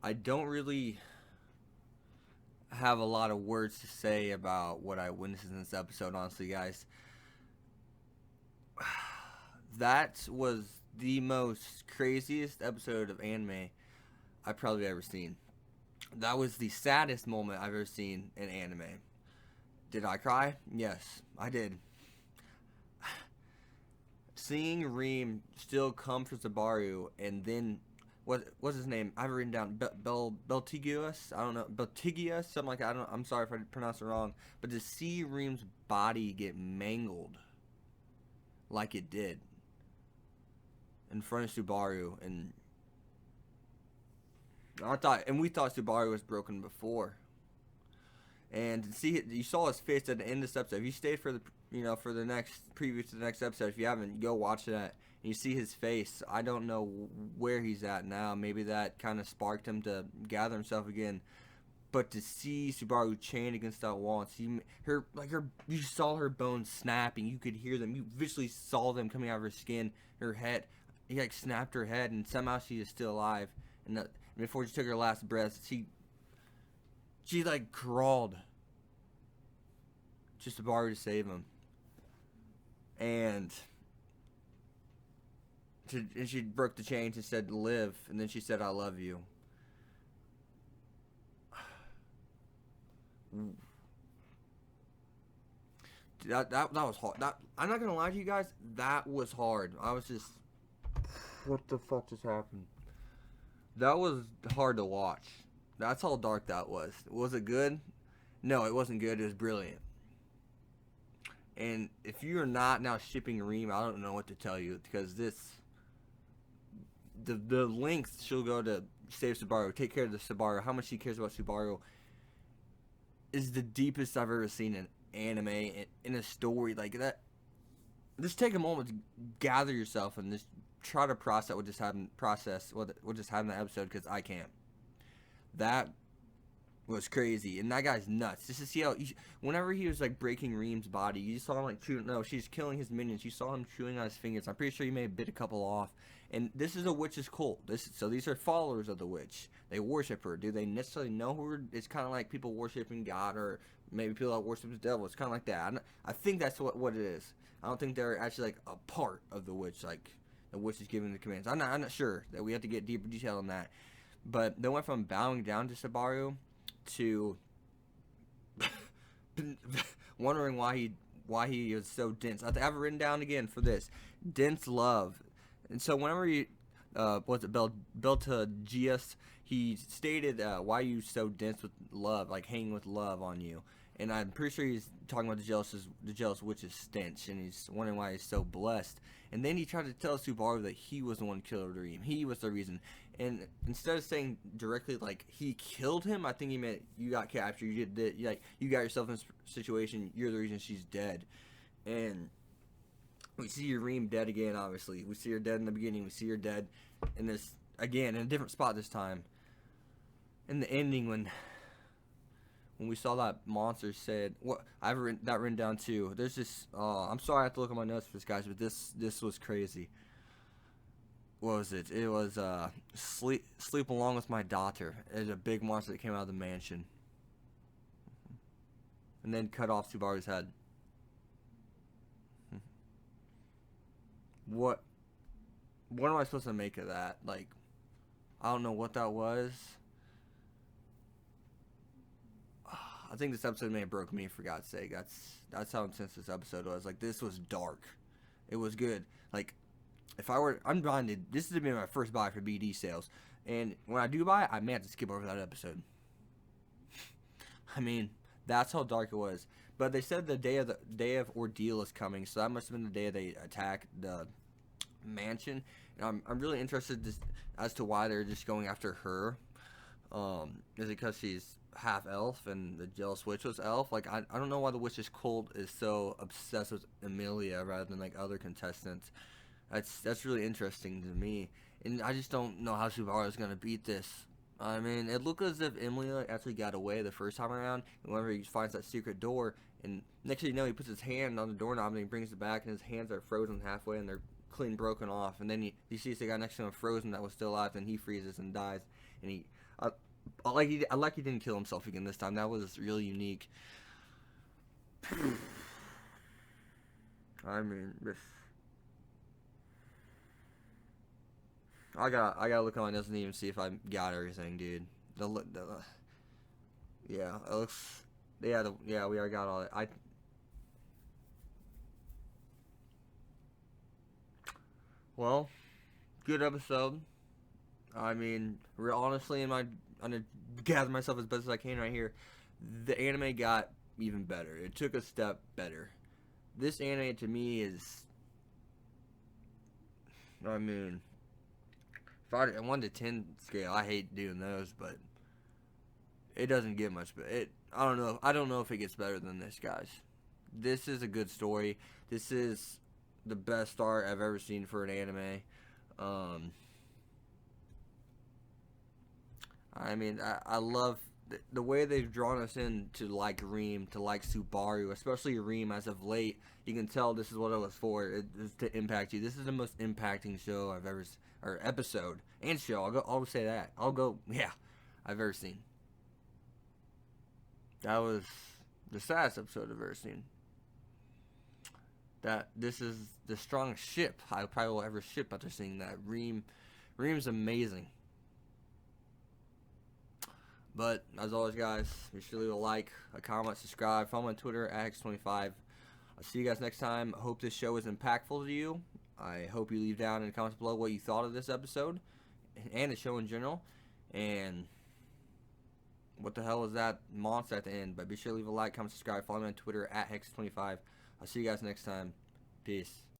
I don't really have a lot of words to say about what I witnessed in this episode, honestly, guys. That was the most craziest episode of anime I've probably ever seen. That was the saddest moment I've ever seen in anime. Did I cry? Yes, I did. Seeing Reem still come for Sabaru and then what's his name? I've written down Beltigius. I don't know, Beltigius, something like that. I don't. I'm sorry if I pronounced it wrong. But to see Reem's body get mangled like it did in front of Subaru, and we thought Subaru was broken before. And to see it, you saw his face at the end of this episode. If you stayed for the for the next preview to the next episode, if you haven't, go watch that. And you see his face. I don't know where he's at now. Maybe that kind of sparked him to gather himself again. But to see Subaru chained against that wall, and see you saw her bones snapping. You could hear them. You visually saw them coming out of her skin, her head. He like snapped her head, and somehow she is still alive. And before she took her last breath, she like crawled just to Subaru to save him. And she broke the chains and said live, and then she said I love you. That was hard. I'm not gonna lie to you guys, that was hard. I was just, what the fuck just happened? That was hard to watch. That's how dark that was. Was it good? No, it wasn't good. It was brilliant. And if you're not now shipping Reem, I don't know what to tell you, because the lengths she'll go to save Subaru, take care of the Subaru, how much she cares about Subaru, is the deepest I've ever seen in anime in a story like that. Just take a moment to gather yourself and just try to process what just happened. What just happened in the episode, because I can't. That was crazy, and that guy's nuts. Just to see how, whenever he was like breaking Reem's body, you saw him like chewing. No, she's killing his minions. You saw him chewing on his fingers. I'm pretty sure he may have bit a couple off. And this is a witch's cult. So these are followers of the witch. They worship her. Do they necessarily know her? It's kind of like people worshiping God, or maybe people that worship the devil. It's kind of like that. I think that's what it is. I don't think they're actually like a part of the witch. Like the witch is giving the commands. I'm not sure. That we have to get deeper detail on that. But they went from bowing down to Subaru to wondering why he is so dense. I have it written down again for this dense love. And so whenever you was it Beltagius, he stated, why are you so dense with love, like hanging with love on you. And I'm pretty sure he's talking about the jealous witch's stench, and he's wondering why he's so blessed. And then he tried to tell Subaru that he was the one who killed Dream. He was the reason. And instead of saying directly like he killed him, I think he meant you got captured. You got yourself in this situation. You're the reason she's dead. And we see Reem dead again. Obviously, we see her dead in the beginning. We see her dead in this again in a different spot this time. In the ending, when we saw that monster said, what I've written down too. There's this. I'm sorry, I have to look at my notes for this, guys, but this was crazy. What was it? It was sleep along with my daughter. There's a big monster that came out of the mansion, and then cut off Subaru's head. What am I supposed to make of that? Like, I don't know what that was. I think this episode may have broke me, for God's sake. That's how intense this episode was. Like, this was dark. It was good. Like, I'm buying it. This is gonna be my first buy for BD sales, and when I do buy it, I may have to skip over that episode. I mean, that's how dark it was. But they said the day of ordeal is coming, so that must have been the day they attacked the mansion. And I'm really interested as to why they're just going after her. Is it because she's half elf and the jealous witch was elf? Like, I don't know why the witch's cult is so obsessed with Emilia rather than like other contestants. That's really interesting to me, and I just don't know how Subaru is gonna beat this. I mean, it looked as if Emilia actually got away the first time around. And whenever he finds that secret door, and next thing you know, he puts his hand on the doorknob and he brings it back, and his hands are frozen halfway and they're clean broken off. And then he sees the guy next to him frozen that was still alive, and he freezes and dies. And I, I like he didn't kill himself again this time. That was really unique. I mean, this. I gotta look on my notes and even see if I got everything, dude. Yeah, it looks. Yeah, we already got all that. Well, good episode. I mean, honestly, I'm gonna gather myself as best as I can right here. The anime got even better. It took a step better. This anime to me is, I mean, if I a 1 to 10 scale, I hate doing those, but it doesn't get much. But I don't know. I don't know if it gets better than this, guys. This is a good story. This is the best art I've ever seen for an anime. Um, I mean, I love the way they've drawn us in to like Reem, to like Subaru, especially Reem as of late. You can tell this is what it was for. It is to impact you. This is the most impacting show I've ever, or episode and show. I'll say that. Yeah, I've ever seen. That was the saddest episode I've ever seen. That this is the strongest ship I probably will ever ship after seeing that. Reem's amazing. But as always, guys, be sure to leave a like, a comment, subscribe. Follow me on Twitter at X25. I'll see you guys next time. I hope this show is impactful to you. I hope you leave down in the comments below what you thought of this episode and the show in general. And what the hell is that monster at the end? But be sure to leave a like, comment, subscribe. Follow me on Twitter at Hex25. I'll see you guys next time. Peace.